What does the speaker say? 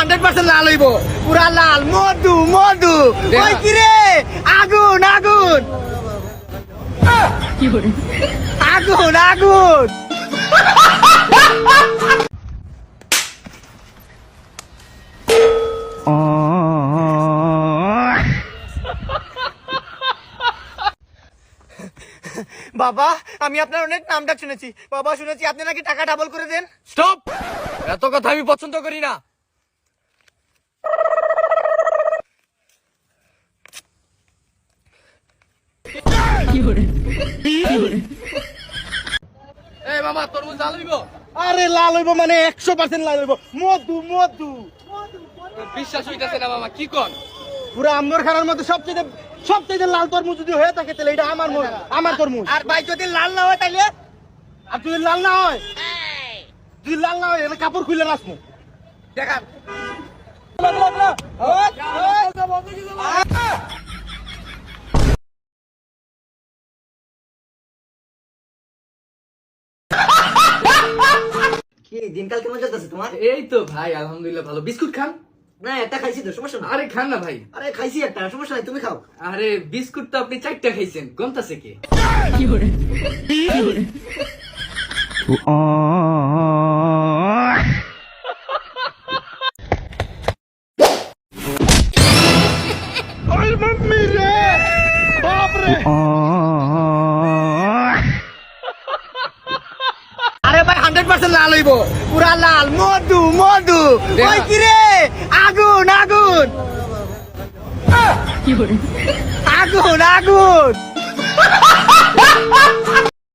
100% লাল হইব, পুরা লাল, মধু মধু। ওই কি রে, আগুন আগুন আগুন আগুন। বাবা, আমি আপনার অনেক নাম ডাক শুনেছি বাবা, শুনেছি আপনি নাকি টাকা ডাবল করে দেন। স্টপ, এত কথা আমি পছন্দ করি না। এই মামা, তরমুজ লাল হইব? আরে লাল হইব মানে 100% লাল হইব, মধু মধু। বিশ্বাস হইতাছে না মামা, কি কোন? পুরা আম্বর খানার মধ্যে সবচেয়ে লাল তরমুজ যদি হয়ে থাকে তাহলে এটা আমার তরমুজ। আর ভাই যদি লাল না হয় তাহলে, আর যদি লাল না হয়, এলে কাপড় খুলে নাচবো। দেখান কি দিনকাল কেমন চলতেছে তোমার? এই তো ভাই, আলহামদুলিল্লাহ ভালো। বিস্কুট খান? না, একটা খাইছি তো, সমস্যা না। আরে খান না ভাই। আরে খাইছি একটা, সমস্যা নাই, তুমি খাও। আরে বিস্কুট তো আপনি 4টা খাইছেন, গমতাছে কে? আরে ভাই 100% লাল হইব, পুরা লাল, মধু মধু। ওই কি রে, আগুন আগুন আগুন আগুন।